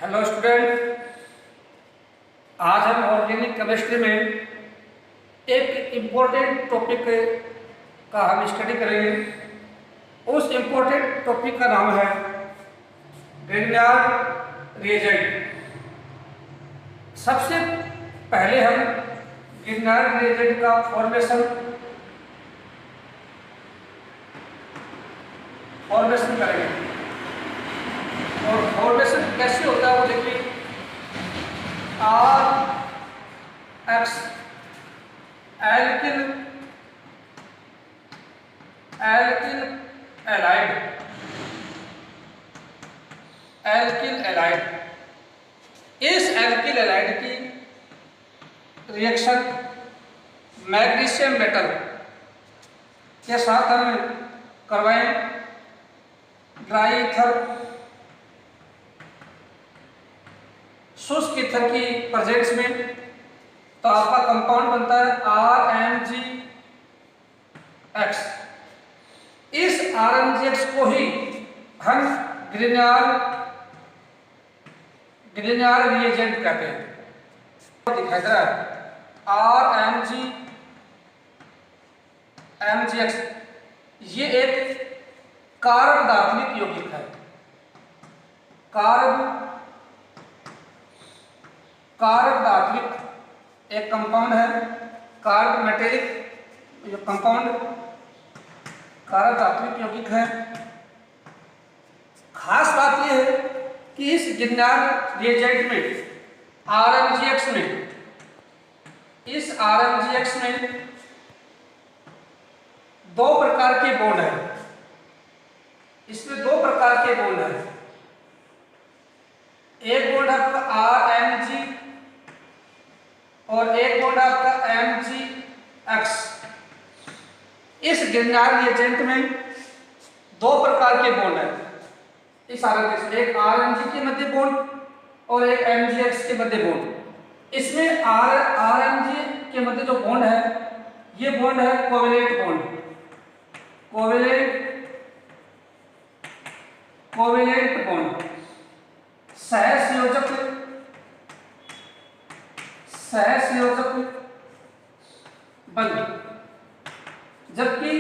Hello student, आज हम organic chemistry में एक इम्पोर्टेंट टॉपिक का हम स्टडी करेंगे। उस इम्पोर्टेंट टॉपिक का नाम है ग्रिग्नार्ड रिएजेंट। सबसे पहले हम ग्रिग्नार्ड रिएजेंट का फॉर्मेशन करेंगे। और फॉर्मेशन कैसे होता है वो देखिए। RX alkyl allied. इस एल्किल एलाइड की रिएक्शन मैग्नीशियम मेटल के साथ हम करवाएं ड्राई ईथर, शुष्क ईथर की प्रेजेंस में, तो आपका कंपाउंड बनता है RMgX। इस RMgX को ही हम ग्रिग्नार्ड रिएजेंट कहते हैं। दिखाई दे रहा है RMgX, ये एक कार्ब दात्विक यौगिक है। कार्ब धात्विक एक कंपाउंड है। कार्ब मेटेलिक जो कंपाउंड कार्ब धात्विक यौगिक है। खास बात यह है कि इस ग्रिग्नार्ड रिएजेंट में इस RMgX में दो प्रकार के बॉन्ड है। इसमें दो प्रकार के बॉन्ड है। एक बॉन्ड आपका RMg और एक बॉन्ड आपका MgX। इस ग्रिग्नार्ड रिएजेंट में दो प्रकार के बॉन्ड है। इस RMgX में एक RMg के मध्य बॉन्ड और एक MgX के मध्य बॉन्ड। इसमें RMg के मध्य जो बॉन्ड है, ये बॉन्ड है कोवेलेंट बॉन्ड। कोवेलेंट बॉन्ड सहसंयोजक बंध। जबकि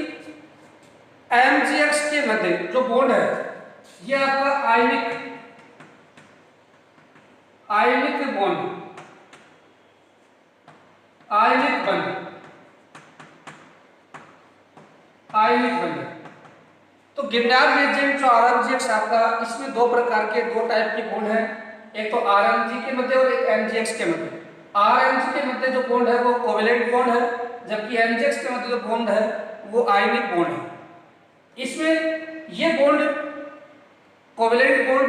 MgX के मध्य जो बॉन्ड है, यह आपका आयनिक बंध। तो ग्रिग्नार्ड रिएजेंट जो RMgX आपका, इसमें दो टाइप के बॉन्ड है। एक तो RMg के मध्य और एक MgX के मध्य। RMg के मध्य जो बॉन्ड है वो कोवेलेंट बॉन्ड है, जबकि MgX के मध्य जो बॉन्ड है वो आयनिक बॉन्ड है। इसमें ये बॉन्ड कोवेलेंट बॉन्ड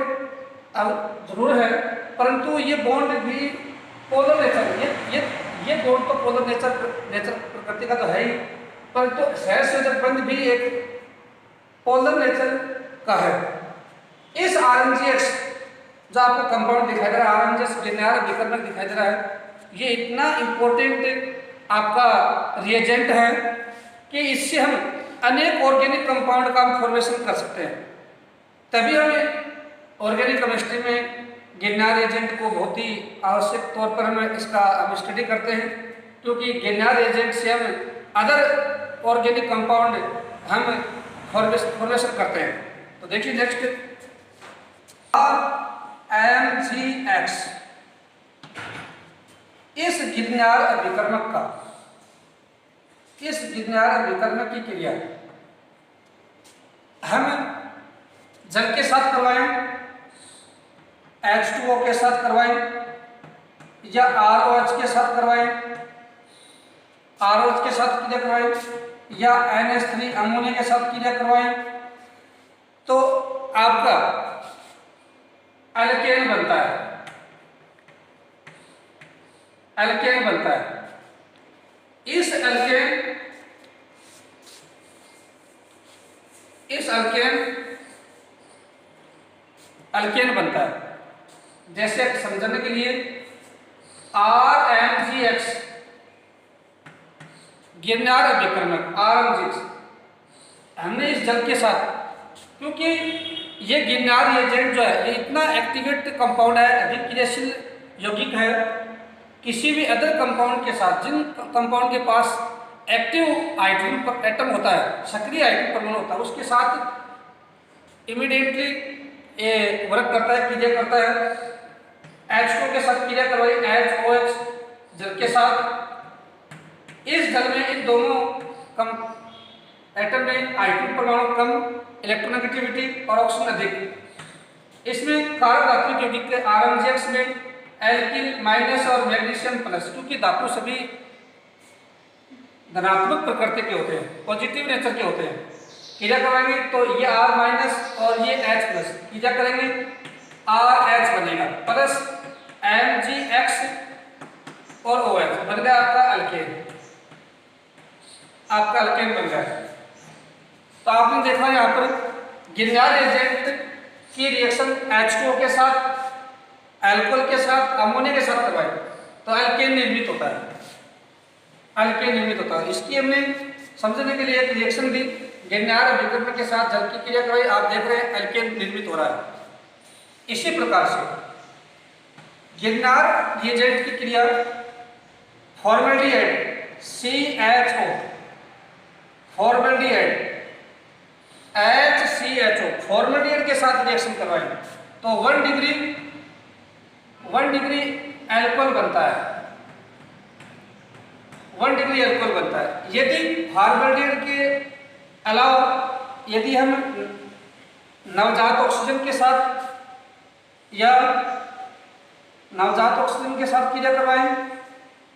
अब जरूर है, परंतु ये बॉन्ड भी पोलर नेचर, ये बॉन्ड तो पोलर नेचर प्रकृति का तो है ही, परंतु सहसंयोजक बंध भी एक पोलर नेचर का है। इस RMgX जो आपको कंपाउंड दिखाई दे रहा है, RMgX ग्रिग्नार्ड विकर्मक दिखाई दे रहा है, ये इतना इंपॉर्टेंट आपका रिएजेंट है कि इससे हम अनेक ऑर्गेनिक कंपाउंड का हम फॉर्मेशन कर सकते हैं। तभी हमें ऑर्गेनिक केमिस्ट्री में ग्रिग्नार्ड रिएजेंट को बहुत ही आवश्यक तौर पर हम स्टडी करते हैं, क्योंकि ग्रिग्नार्ड रिएजेंट से हम अदर ऑर्गेनिक कंपाउंड हम फॉर्मेशन करते हैं। तो देखिए नेक्स्ट RMgX। इस ग्रिग्नार्ड विकर्मक की क्रिया हम जल के साथ करवाएं, H2O के साथ करवाएं, या ROH के साथ करवाएं, ROH के साथ क्रिया करवाएं, या NH3 अमोनिया के साथ क्रिया करवाएं, तो आपका एल्केन बनता है। इस अल्केन बनता है। जैसे समझने के लिए RMgX ग्रिग्नार्ड विकर्मक RMgX हमने इस जल के साथ, क्योंकि ये गिरनार एजेंट जो है ये इतना एक्टिवेट कंपाउंड है, अधिक क्रियाशील यौगिक है, किसी भी अदर कंपाउंड के साथ, जिन कंपाउंड के पास एक्टिव हाइड्रोजन एटम होता है, सक्रिय हाइड्रोजन परमाणु होता है, उसके साथ इमीडिएटली ये वर्क करता है, क्रिया करता है। H2 के साथ क्रिया करवाई HOH जल के साथ। इस जल में इन दोनों एटम में हाइड्रोजन परमाणु कम, इलेक्ट्रोनेगेटिविटी और ऑक्सीजन अधिक। इसमें कारक धात्विक यौगिक के RMGX में एल्किल माइनस और मैग्नीशियम प्लस, क्योंकि धातु सभी धनात्मक प्रकृति के होते हैं, पॉजिटिव नेचर के होते हैं। क्रिया कराएंगे तो ये R माइनस और ये H प्लस, क्रिया करेंगे RH बनेगा, प्लस MgX और OH बन गया आपका अल्केन, आपका अल्केन बन गया। तो आपने देखा यहाँ पर गिरनार एजेंट की रिएक्शन H2O के साथ, अल्कोहल के साथ, अमोनिया के साथ करवाई तो अल्केन निर्मित होता है, अल्केन निर्मित होता है। इसकी हमने समझने के लिए एक रिएक्शन दी, गिरनार अभिकरण के साथ जल की क्रिया करवाई, आप देख रहे हैं अल्केन निर्मित हो रहा है। इसी प्रकार से गिरनार रिएजेंट की क्रिया formaldehyde CHO, formaldehyde HCHO, formaldehyde के साथ रिएक्शन करवाई तो 1 डिग्री अल्कोहल बनता है, 1 डिग्री अल्कोहल बनता है। यदि फॉर्मेल्डिहाइड के अलावा यदि हम नवजात ऑक्सीजन के साथ या नवजात ऑक्सीजन के साथ क्रिया करवाएं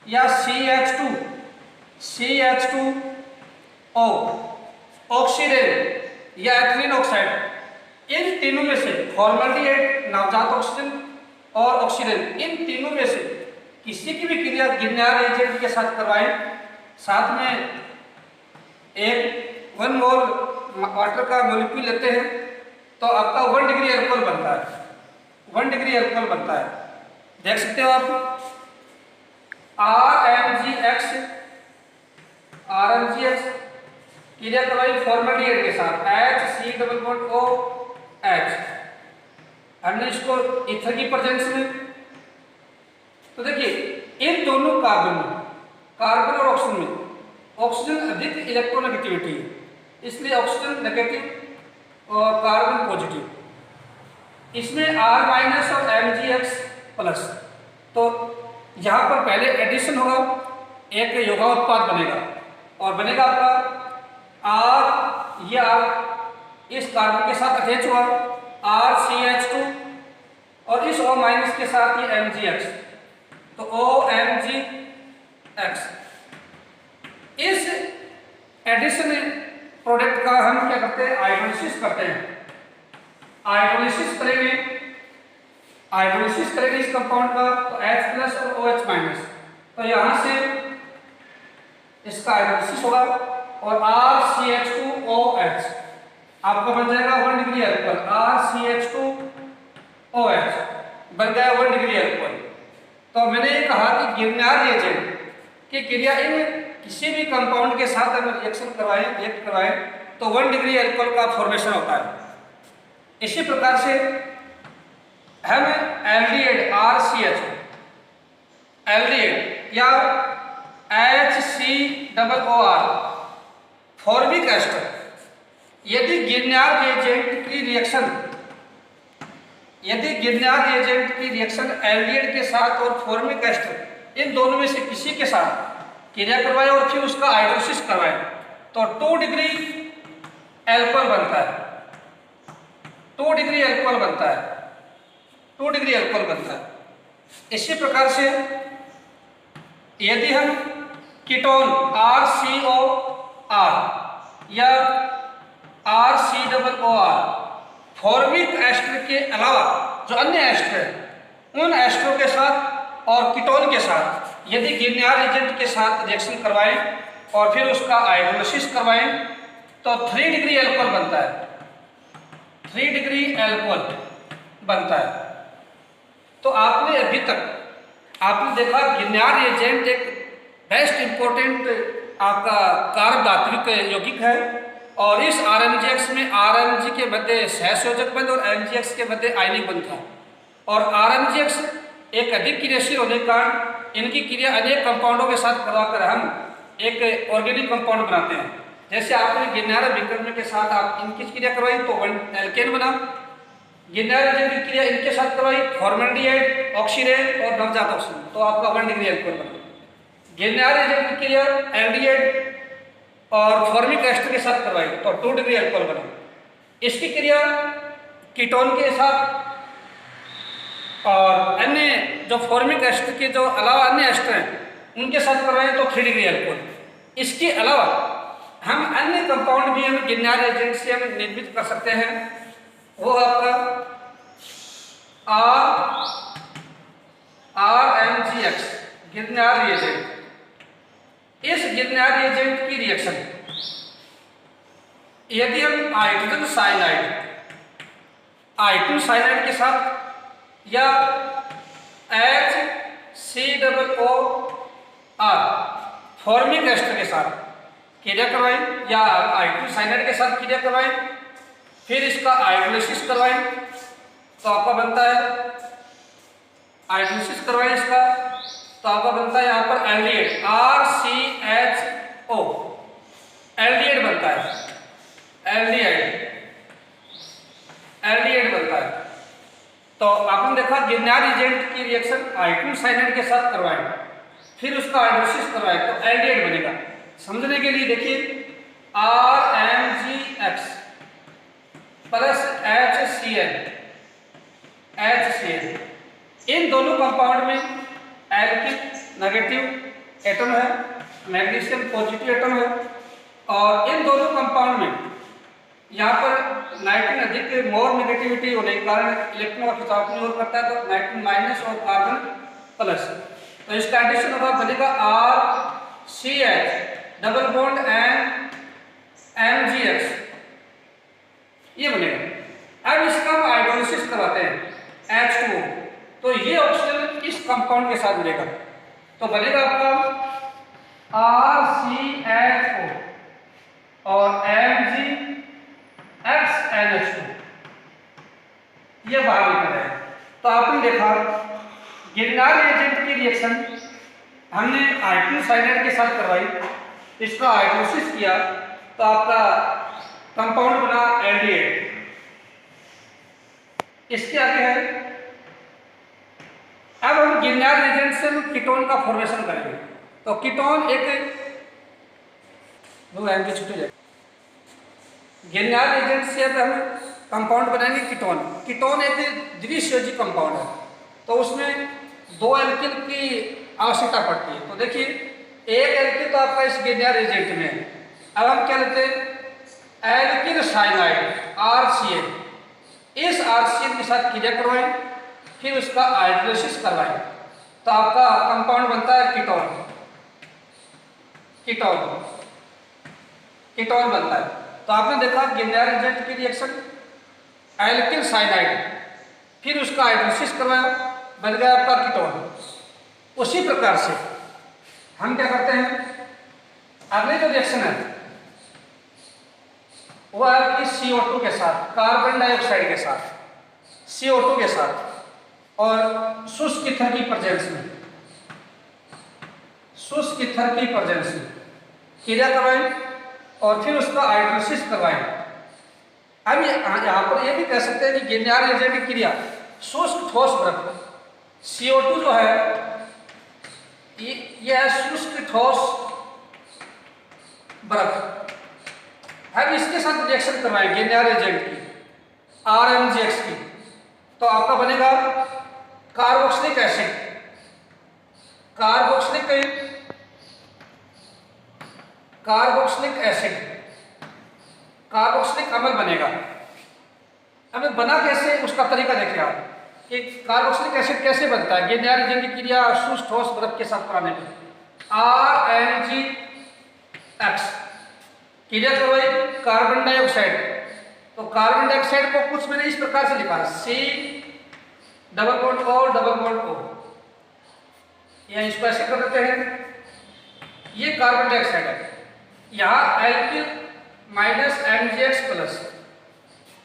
या CH2O ऑक्सीडेन या एथिलीन ऑक्साइड, इन तीनों में से फॉर्मेल्डिहाइड, नवजात ऑक्सीजन और ऑक्सीडेन, इन तीनों में से किसी की भी क्रिया गिरनार एजेंट के साथ करवाएं, साथ में एक 1 मोल वाटर का मॉलिक्यूल लेते हैं तो आपका 1 डिग्री अल्कोहल बनता है, 1 डिग्री अल्कोहल बनता है। देख सकते हो आप RMGX क्रिया करवाई फॉर्मेल्डिहाइड के साथ HCOOH, हमने इसको ईथर की प्रेजेंस में, तो देखिए इन दोनों कार्बन और ऑक्सीजन में ऑक्सीजन अधिक इलेक्ट्रोनेगेटिविटी है, इसलिए ऑक्सीजन नेगेटिव और कार्बन पॉजिटिव। इसमें R माइनस और MgX प्लस, तो यहाँ पर पहले एडिशन होगा, एक योगा उत्पाद बनेगा और बनेगा आपका R, ये R इस कार्बन के साथ अटैच हुआ RCH2 और इस O माइनस के साथ ये MgX, तो OMgX। इस एडिशन प्रोडक्ट का हम क्या करते हैं, हाइड्रोलिसिस करते हैं। हाइड्रोलिसिस करेंगे इस कंपाउंड का तो H प्लस और OH माइनस, तो यहाँ से इसका हाइड्रोलिसिस होगा और RCH2OH आपका बन जाएगा 1 डिग्री अल्कोहल, RCH2OH बन गया 1 डिग्री अल्कोहल। तो मैंने ये कहा कि गिरनार रिएजेंट की क्रिया इन किसी भी कंपाउंड के साथ अगर रिएक्ट करवाएं तो 1 डिग्री अल्कोहल का फॉर्मेशन होता है। इसी प्रकार से हम एल्डिहाइड RCHO, एल्डिहाइड या HCOOR फॉर्मिक एस्टर, यदि गिरनार रिएजेंट की रिएक्शन एल्डिहाइड के साथ और फॉर्मिक एस्टर इन दोनों में से किसी के साथ क्रिया करवाए और फिर उसका हाइड्रोलिसिस करवाए तो 2 डिग्री अल्कोहल बनता है, 2 डिग्री अल्कोहल बनता है, 2 डिग्री अल्कोहल बनता है। इसी प्रकार से यदि हम कीटोन RCOR या RCOOR फॉर्मिक एस्टर के अलावा जो अन्य एस्टर है उन एस्टरों के साथ और कीटोन के साथ यदि गिरनार एजेंट के साथ रिएक्शन करवाएं और फिर उसका हाइड्रोलिसिस करवाएं तो 3 डिग्री अल्कोहल बनता है, 3 डिग्री अल्कोहल बनता है। तो आपने अभी तक आपने देखा गिरनार एजेंट एक बेस्ट इंपॉर्टेंट आपका कारक धात्विक यौगिक है और इस RMGX में RMG के मध्य सहसंयोजक बंध और MGX के मध्य आयनिक बंध था। और RMGX एक अधिक क्रियाशील होने के कारण इनकी क्रिया अनेक कंपाउंडों के साथ करवाकर हम एक ऑर्गेनिक कंपाउंड बनाते हैं। जैसे आपने गिरनारा विक्रम के साथ आप इनकी क्रिया करवाई तो 1 एल्केन बना। गिरनारा की क्रिया इनके साथ करवाई फॉर्मेल्डिहाइड, ऑक्सीडेट और नवजात ऑक्सीजन, तो आपका 1 डिग्री एल्कोहल बना। गिरनारा की क्रिया एल्डिहाइड और फॉर्मिक एसिड के साथ करवाई तो 2 डिग्री एल्कोहल बना। इसकी क्रिया कीटोन के साथ और अन्य जो फॉर्मिक एसिड के जो अलावा अन्य एस्टर हैं उनके साथ करवाएं तो 3 डिग्री एल्कोहल। इसके अलावा हम अन्य कंपाउंड भी हम गिरनार एजेंट से हम निर्मित कर सकते हैं। वो आपका RMGX गिरनार रिएजेंट। इस गिरनार रिएजेंट की रिएक्शन यदि हम हाइड्रोजन साइनाइड के साथ या HCOOR फॉर्मिक एसिड के साथ क्रिया करवाएं या हाइड्रोजन साइनाइड के साथ क्रिया करवाएं, फिर इसका हाइड्रोलिसिस करवाएं तो आपका बनता है हाइड्रोलिसिस करवाएं इसका तो आपका बनता है यहाँ पर एल्डिहाइड RCHO एल्डिहाइड बनता है, एल्डिहाइड बनता है। तो आपने देखा गिरनार एजेंट की रिएक्शन हाइड्रोजन साइनाइड के साथ करवाएं फिर उसका हाइड्रोलिसिस करवाएं तो एल्डिहाइड बनेगा। समझने के लिए देखिए RMGX प्लस HCl इन दोनों कंपाउंड में एल्किल नेगेटिव एटम है, मैग्नीशियम पॉजिटिव एटम है और इन दोनों कंपाउंड में यहाँ पर नाइट्रोजन अधिक मोर नेगेटिविटी होने के कारण इलेक्ट्रॉन का खिंचाव अपनी ओर करता है तो नाइट्रोजन माइनस और कार्बन प्लस, तो इसका एडिशन होगा बनेगा RCH डबल बॉन्ड MGX ये बनेगा। अब इसका हम हाइड्रोलिसिस करवाते हैं H2O तो ये ऑक्सीजन इस कंपाउंड के साथ मिलेगा तो बनेगा आपका RCHO और MgXNH2 ये बाहर निकल है। तो आपने देखा गिरनार एजेंट की रिएक्शन हमने हाइड्रोजन साइनाइड के साथ करवाई, इसका हाइड्रोलिसिस किया तो आपका कंपाउंड बना एल्डिहाइड। इसके आगे है अब हम गिरनार एजेंट से हम कीटोन का फॉर्मेशन करेंगे तो कीटोन एक छुट्टी गिरनार एजेंट से हम कंपाउंड बनाएंगे कीटोन। कीटोन एक द्विसंयोजी कंपाउंड है तो उसमें 2 एल्किल की आवश्यकता पड़ती है। तो देखिए एक एल्किल तो आपका इस गिरनार एजेंट में है। अब हम क्या लेते हैं एल्किल साइनाइड RCl, इस RCl के साथ क्रिया करवाएं फिर उसका हाइड्रोलिसिस करवाएं तो आपका कंपाउंड बनता है कीटोन बनता है। तो आपने देखा गिरनार एजेंट की रिएक्शन एल्किल साइनाइड फिर उसका हाइड्रोलिसिस करवाया बन गया आपका कीटोन। उसी प्रकार से हम क्या करते हैं अगले जो रिएक्शन है वो है आपकी CO2 के साथ, कार्बन डाइऑक्साइड के साथ, CO2 के साथ और शुष्क ईथर की प्रेजेंस में क्रिया करवाएं और फिर उसका हाइड्रोलिसिस करवाएं। अब यहाँ पर ये भी कह सकते हैं कि गिरनार एजेंट की क्रिया शुष्क ठोस बर्फ CO2 जो है ये है शुष्क ठोस बर्फ। अब इसके साथ रिएक्शन करवाएं गिरनार एजेंट की RMGX की तो आपका बनेगा कार्बोक्सिलिक अम्ल बनेगा। अब बना कैसे उसका तरीका देखिए आप कि कार्बोक्सिलिक एसिड कैसे बनता है गिरनार एजेंट की क्रिया शुष्क ठोस बर्फ के साथ कराने में। RMGX क्रिया करवाई कार्बन डाइऑक्साइड तो कार्बन डाइऑक्साइड को कुछ मैंने इस प्रकार से लिखा C डबल बॉन्ड O या इसको ऐसे कर देते हैं। ये कार्बन डाइऑक्साइड है, यहाँ एल्किल माइनस MgX प्लस,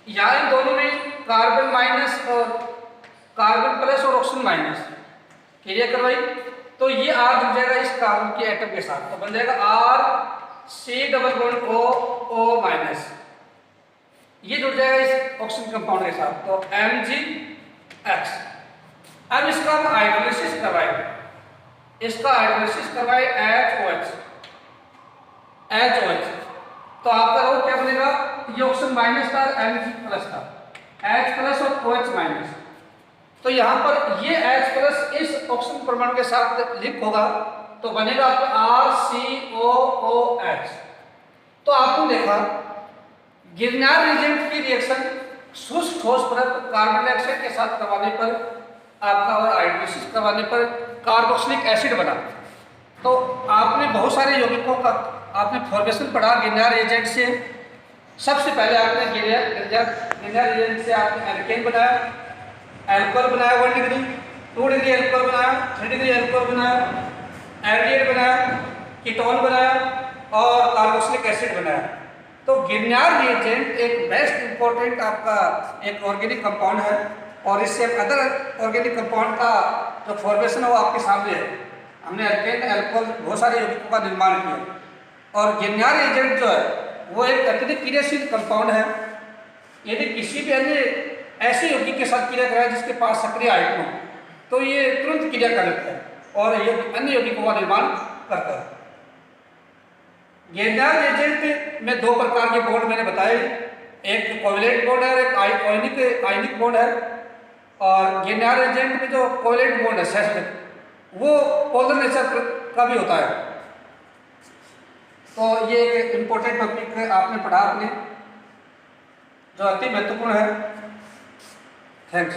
यहाँ इन दोनों में कार्बन माइनस और कार्बन प्लस और ऑक्सीजन माइनस, क्लियर कर भाई। तो ये R जुड़ जाएगा इस कार्बन के एटम के साथ, तो बन जाएगा RC double bond O minus, ये जुड़ जाएगा इस ऑक्सीजन कंपाउंड के साथ, तो MgX। अब इसका हम हाइड्रोलिसिस करवाएंगे, इसका हाइड्रोलिसिस करवाए HOH, तो आपका रो क्या बनेगा, ये ऑक्सीजन माइनस था, Mg प्लस था, H प्लस और OH माइनस, तो यहाँ पर ये H प्लस इस ऑक्सीजन परमाणु के साथ लिंक होगा, तो बनेगा आपका RCOOH। तो आपने देखा गिरनार रिएजेंट की रिएक्शन शुष्क ठोस परत कार्बन डाइऑक्साइड के साथ करवाने पर आपका और हाइड्रोलिसिस करवाने पर कार्बोक्सिलिक एसिड बना। तो आपने बहुत सारे यौगिकों का आपने फॉर्मेशन पढ़ा गिरनार रिएजेंट से। सबसे पहले आपने गिरनार रिएजेंट से आपने एल्केन बनाया, एल्कोहल बनाया 1 डिग्री, 2 डिग्री एल्कोहल बनाया, 3 डिग्री एल्कोहल बनाया, एल्डिहाइड बनाया, कीटोन बनाया और कार्बोक्सिलिक एसिड बनाया। तो गिरनार रिएजेंट एक बेस्ट इंपॉर्टेंट आपका एक ऑर्गेनिक कंपाउंड है, और इससे अदर ऑर्गेनिक कंपाउंड का जो फॉर्मेशन है वो आपके सामने है। हमने एल्केन, एल्कोहल बहुत सारे यौगिकों का निर्माण किया, और गिरनार रिएजेंट जो है वो एक अत्यधिक क्रियाशील कंपाउंड है। यदि किसी भी अन्य ऐसे यौगिक के साथ क्रिया कराए जिसके पास सक्रिय आयतन हो, तो ये तुरंत क्रिया कर लेता है और ये अन्य यौगिकों का निर्माण करता है। गिरनार रिएजेंट में 2 प्रकार के बॉन्ड मैंने बताए, एक कोवैलेंट बॉन्ड है और एक आयनिक बॉन्ड है। और गिरनार रिएजेंट में जो कोवैलेंट बॉन्ड है सेस्टर, वो पोलर नेचर का भी होता है। तो ये एक इम्पोर्टेंट टॉपिक आपने पढ़ा, आपने जो अति महत्वपूर्ण है। थैंक्स।